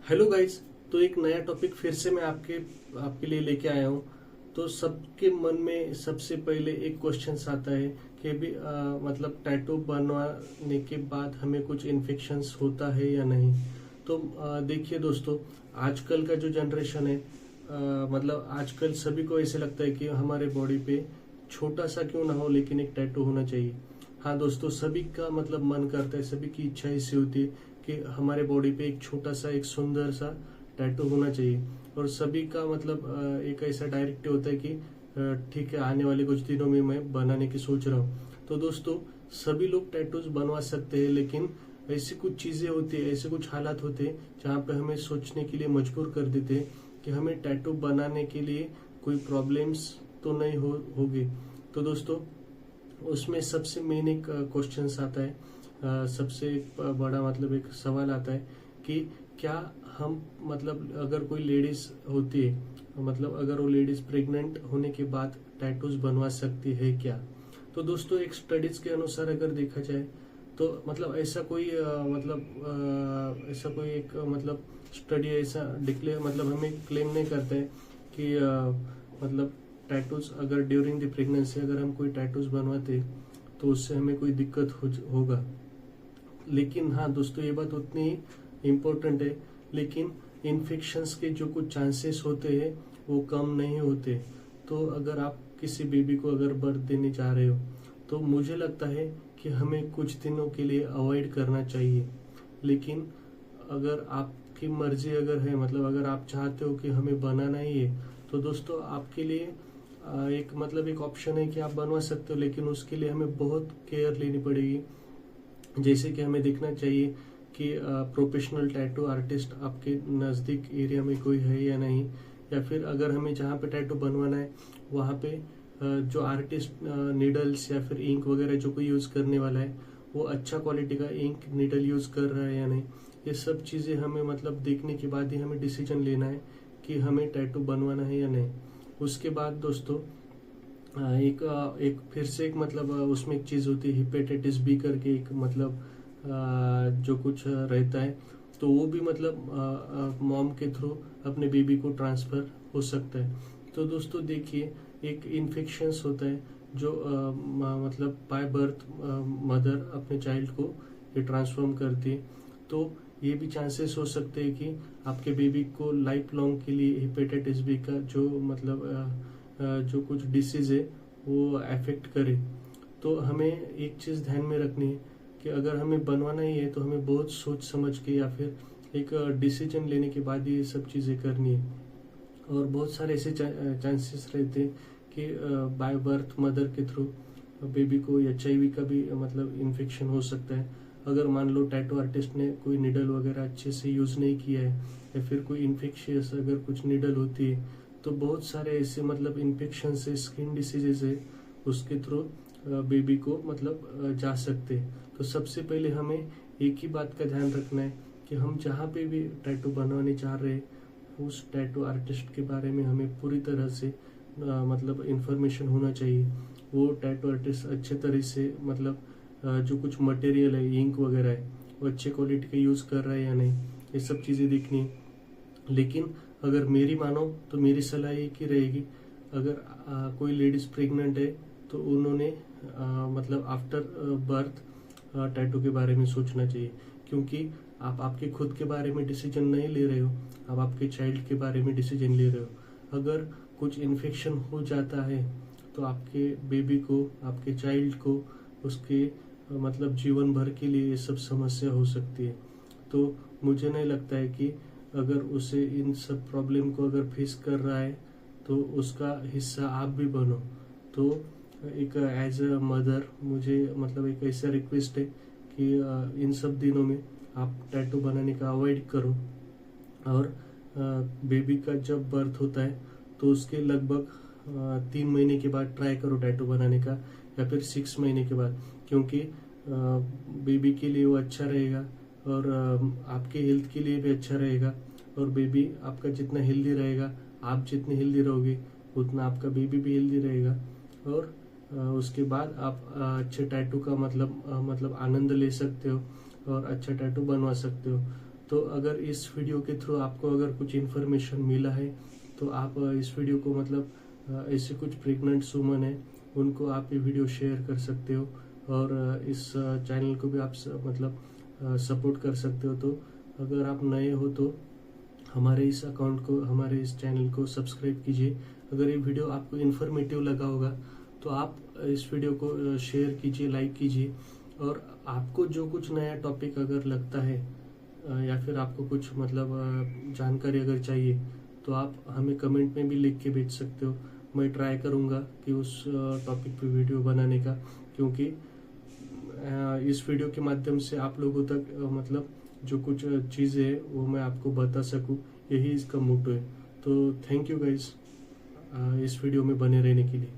Hello guys. तो एक नया टॉपिक फिर से मैं आपके आपके लिए लेके आया हूँ। तो सबके मन में सबसे पहले एक क्वेश्चन आता है कि भी मतलब टैटू बनवाने के बाद हमें कुछ इन्फेक्शंस होता है या नहीं। तो देखिए दोस्तों, आजकल का जो जनरेशन है, मतलब आजकल सभी को ऐसे लगता है कि हमारे बॉडी पे छोटा सा क्यों ना हो लेकिन एक टैटू होना चाहिए। हाँ दोस्तों, सभी का मतलब मन करता है, सभी की इच्छा ऐसी होती है कि हमारे बॉडी पे एक छोटा सा एक सुंदर सा टैटू होना चाहिए। और सभी का मतलब एक ऐसा डायरेक्टिव होता है कि ठीक है, आने वाले कुछ दिनों में मैं बनाने की सोच रहा हूँ। तो दोस्तों, सभी लोग टैटूज बनवा सकते हैं, लेकिन ऐसी कुछ चीजें होती है, ऐसे कुछ हालात होते हैं जहाँ पे हमें सोचने के लिए मजबूर कर देते हैं कि हमें टैटू बनाने के लिए कोई प्रॉब्लम्स तो नहीं होगी। तो दोस्तों, उसमें सबसे मेन एक क्वेश्चन आता है, सबसे एक बड़ा मतलब एक सवाल आता है कि क्या हम मतलब अगर कोई लेडीज होती है, मतलब अगर वो लेडीज प्रेग्नेंट होने के बाद टैटूज बनवा सकती है क्या। तो दोस्तों, एक स्टडीज के अनुसार अगर देखा जाए तो मतलब ऐसा कोई ऐसा कोई एक मतलब स्टडी ऐसा डिक्लेयर मतलब हमें क्लेम नहीं करता है कि मतलब टैटूज अगर ड्यूरिंग द प्रेगनेंसी अगर हम कोई टैटूज बनवाते तो उससे हमें कोई दिक्कत होगा। लेकिन हाँ दोस्तों, ये बात उतनी इम्पोर्टेंट है, लेकिन इन्फेक्शंस के जो कुछ चांसेस होते हैं वो कम नहीं होते। तो अगर आप किसी बेबी को अगर बर्थ देने जा रहे हो तो मुझे लगता है कि हमें कुछ दिनों के लिए अवॉइड करना चाहिए। लेकिन अगर आपकी मर्जी अगर है, मतलब अगर आप चाहते हो कि हमें बनाना ही है, तो दोस्तों आपके लिए एक मतलब एक ऑप्शन है कि आप बनवा सकते हो, लेकिन उसके लिए हमें बहुत केयर लेनी पड़ेगी। जैसे कि हमें देखना चाहिए कि प्रोफेशनल टैटू आर्टिस्ट आपके नज़दीक एरिया में कोई है या नहीं, या फिर अगर हमें जहाँ पे टैटू बनवाना है वहाँ पे जो आर्टिस्ट नीडल्स या फिर इंक वगैरह जो कोई यूज़ करने वाला है वो अच्छा क्वालिटी का इंक नीडल यूज़ कर रहा है या नहीं। ये सब चीज़ें हमें मतलब देखने के बाद ही हमें डिसीजन लेना है कि हमें टैटू बनवाना है या नहीं। उसके बाद दोस्तों, एक फिर से एक मतलब उसमें एक चीज होती है हिपेटाइटिस बी करके एक मतलब जो कुछ रहता है। तो वो भी मतलब मॉम के थ्रू अपने बेबी को ट्रांसफर हो सकता है। तो दोस्तों देखिए, एक इन्फेक्शंस होता है जो मतलब बाय बर्थ मदर अपने चाइल्ड को ये ट्रांसफॉर्म करती है। तो ये भी चांसेस हो सकते हैं कि आपके बेबी को लाइफ लॉन्ग के लिए हेपेटाइटिस बी का जो मतलब जो कुछ डिसीज है वो अफेक्ट करे। तो हमें एक चीज ध्यान में रखनी है कि अगर हमें बनवाना ही है तो हमें बहुत सोच समझ के या फिर एक डिसीजन लेने के बाद ही ये सब चीजें करनी है। और बहुत सारे ऐसे चांसेस रहते हैं कि बाय बर्थ मदर के थ्रू बेबी को HIV का भी मतलब इन्फेक्शन हो सकता है। अगर मान लो टैटू आर्टिस्ट ने कोई निडल वगैरह अच्छे से यूज नहीं किया है, या फिर कोई इन्फेक्शियस अगर कुछ निडल होती है, तो बहुत सारे ऐसे मतलब इन्फेक्शन से स्किन डिसीजेज है उसके थ्रू बेबी को मतलब जा सकते हैं। तो सबसे पहले हमें एक ही बात का ध्यान रखना है कि हम जहाँ पे भी टैटू बनवाने चाह रहे हैं उस टैटू आर्टिस्ट के बारे में हमें पूरी तरह से मतलब इंफॉर्मेशन होना चाहिए। वो टैटू आर्टिस्ट अच्छे तरह से मतलब जो कुछ मटेरियल है इंक वगैरह है वो अच्छे क्वालिटी का यूज़ कर रहा है या नहीं, ये सब चीज़ें देखनी है। लेकिन अगर मेरी मानो तो मेरी सलाह ये की रहेगी, अगर कोई लेडीज प्रेग्नेंट है तो उन्होंने मतलब आफ्टर बर्थ टैटू के बारे में सोचना चाहिए। क्योंकि आप आपके खुद के बारे में डिसीजन नहीं ले रहे हो, आप आपके चाइल्ड के बारे में डिसीजन ले रहे हो। अगर कुछ इन्फेक्शन हो जाता है तो आपके बेबी को, आपके चाइल्ड को, उसके मतलब जीवन भर के लिए ये सब समस्या हो सकती है। तो मुझे नहीं लगता है कि अगर उसे इन सब प्रॉब्लम को अगर फेस कर रहा है तो उसका हिस्सा आप भी बनो। तो एक एज अ मदर मुझे मतलब एक ऐसा रिक्वेस्ट है कि इन सब दिनों में आप टैटू बनाने का अवॉइड करो। और बेबी का जब बर्थ होता है तो उसके लगभग 3 महीने के बाद ट्राई करो टैटू बनाने का, या फिर 6 महीने के बाद। क्योंकि बेबी के लिए वो अच्छा रहेगा और आपके हेल्थ के लिए भी अच्छा रहेगा। और बेबी आपका जितना हेल्दी रहेगा, आप जितने हेल्दी रहोगे उतना आपका बेबी भी हेल्दी रहेगा। और उसके बाद आप अच्छे टैटू का मतलब आनंद ले सकते हो और अच्छा टैटू बनवा सकते हो। तो अगर इस वीडियो के थ्रू आपको अगर कुछ इन्फॉर्मेशन मिला है तो आप इस वीडियो को मतलब ऐसे कुछ प्रेग्नेंट वुमन है उनको आप ये वीडियो शेयर कर सकते हो और इस चैनल को भी आप मतलब सपोर्ट कर सकते हो। तो अगर आप नए हो तो हमारे इस अकाउंट को, हमारे इस चैनल को सब्सक्राइब कीजिए। अगर ये वीडियो आपको इन्फॉर्मेटिव लगा होगा तो आप इस वीडियो को शेयर कीजिए, लाइक कीजिए। और आपको जो कुछ नया टॉपिक अगर लगता है या फिर आपको कुछ मतलब जानकारी अगर चाहिए तो आप हमें कमेंट में भी लिख के भेज सकते हो। मैं ट्राई करूँगा कि उस टॉपिक पे वीडियो बनाने का, क्योंकि इस वीडियो के माध्यम से आप लोगों तक मतलब जो कुछ चीज़ें है वो मैं आपको बता सकूं, यही इसका मोटो है। तो थैंक यू गाइस इस वीडियो में बने रहने के लिए।